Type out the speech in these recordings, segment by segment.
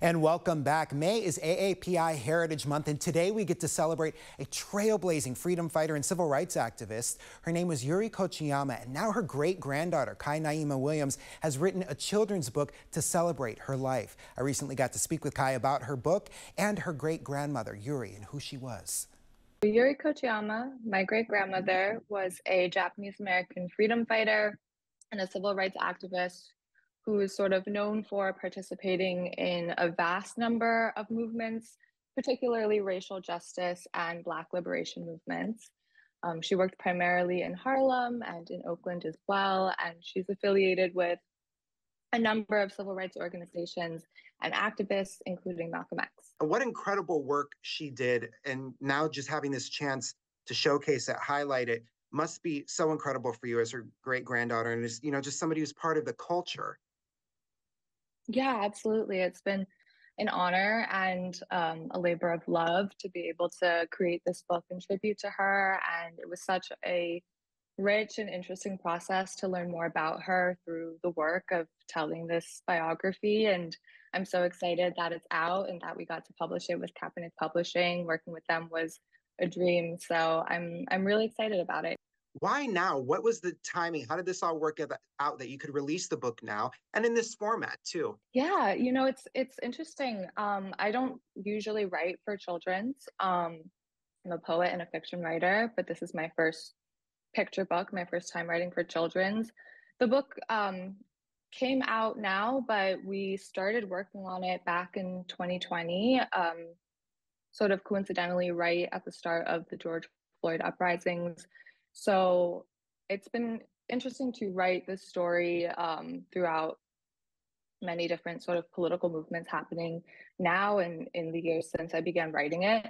And welcome back. May is AAPI Heritage Month, and today we get to celebrate a trailblazing freedom fighter and civil rights activist. Her name was Yuri Kochiyama, and now her great-granddaughter, Kai Naima Williams, has written a children's book to celebrate her life. I recently got to speak with Kai about her book and her great-grandmother, Yuri, and who she was. Yuri Kochiyama, my great-grandmother, was a Japanese-American freedom fighter and a civil rights activist who is sort of known for participating in a vast number of movements, particularly racial justice and Black liberation movements. She worked primarily in Harlem and in Oakland as well, and she's affiliated with a number of civil rights organizations and activists, including Malcolm X. What incredible work she did, and now just having this chance to showcase it, highlight it, must be so incredible for you as her great-granddaughter and as, just somebody who's part of the culture. Yeah, absolutely. It's been an honor and a labor of love to be able to create this book in tribute to her. And it was such a rich and interesting process to learn more about her through the work of telling this biography. And I'm so excited that it's out and that we got to publish it with Kaepernick Publishing. Working with them was a dream. So I'm really excited about it. Why now? What was the timing? How did this all work out that you could release the book now and in this format too? Yeah, it's interesting. I don't usually write for children's. I'm a poet and a fiction writer, but this is my first picture book, my first time writing for children's. The book came out now, but we started working on it back in 2020, sort of coincidentally right at the start of the George Floyd uprisings. So it's been interesting to write this story throughout many different sort of political movements happening now and in the years since I began writing it.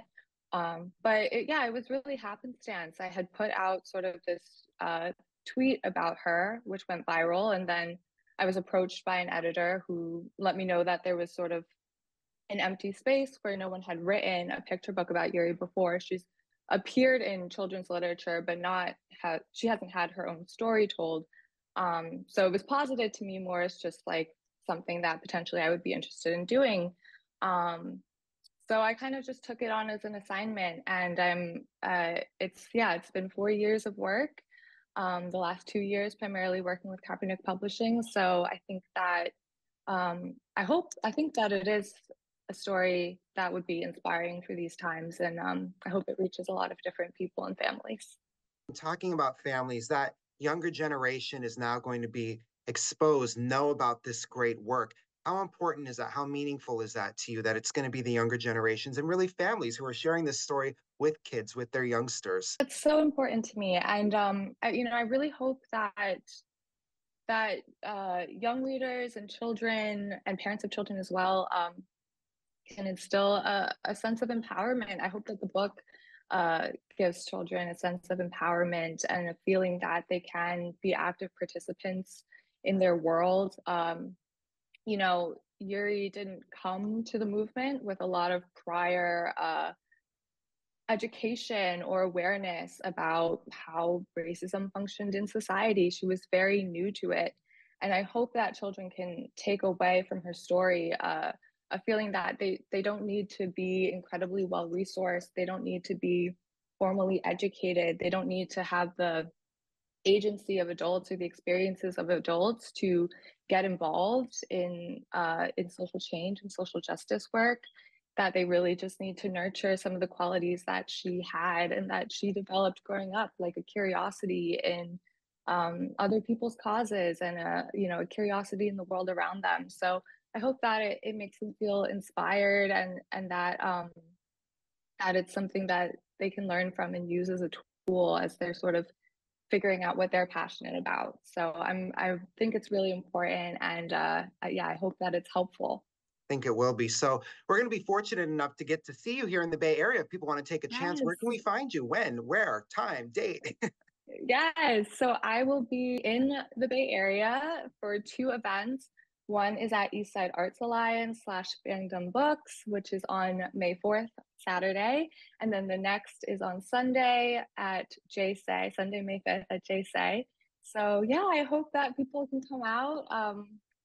It was really happenstance. I had put out sort of this tweet about her, which went viral. And then I was approached by an editor who let me know that there was sort of an empty space where no one had written a picture book about Yuri before. She's appeared in children's literature, but she hasn't had her own story told. So it was posited to me more as just like something that potentially I would be interested in doing. So I kind of just took it on as an assignment, and it's been 4 years of work. The last 2 years primarily working with Kaepernick Publishing. So I think that I think that it is a story that would be inspiring for these times, and I hope it reaches a lot of different people and families. Talking about families, that younger generation is now going to be exposed, know about this great work. How important is that? How meaningful is that to you, that it's going to be the younger generations and really families who are sharing this story with kids, with their youngsters? It's so important to me, and I really hope that young readers and children and parents of children as well can instill a sense of empowerment. I hope that the book gives children a sense of empowerment and a feeling that they can be active participants in their world. Yuri didn't come to the movement with a lot of prior education or awareness about how racism functioned in society. She was very new to it. And I hope that children can take away from her story a feeling that they don't need to be incredibly well-resourced. They don't need to be formally educated. They don't need to have the agency of adults or the experiences of adults to get involved in social change and social justice work, that they really just need to nurture some of the qualities that she had and that she developed growing up, like a curiosity in other people's causes and a curiosity in the world around them. So I hope that it makes them feel inspired and that it's something that they can learn from and use as a tool as they're sort of figuring out what they're passionate about. So I think it's really important, and I hope that it's helpful. I think it will be. So we're going to be fortunate enough to get to see you here in the Bay Area. If people want to take a chance, Yes. where can we find you? When, where, time, date? Yes, so I will be in the Bay Area for 2 events. One is at Eastside Arts Alliance / Fandom Books, which is on May 4th, Saturday. And then the next is on Sunday at JSay, Sunday, May 5th at JSay. So yeah, I hope that people can come out.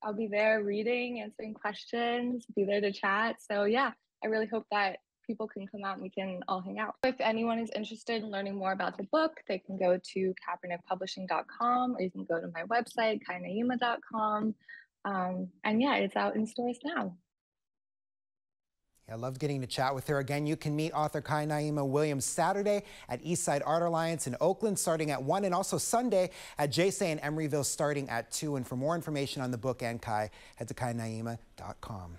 I'll be there reading, answering questions, be there to chat. So yeah, I really hope that people can come out and we can all hang out. If anyone is interested in learning more about the book, they can go to kaepernickpublishing.com, or you can go to my website, kainayima.com. And yeah, it's out in stores now. I loved getting to chat with her. Again, you can meet author Kainayima Williams Saturday at Eastside Art Alliance in Oakland starting at 1, and also Sunday at JSA in Emeryville starting at 2. And for more information on the book and Kai, head to kainayima.com.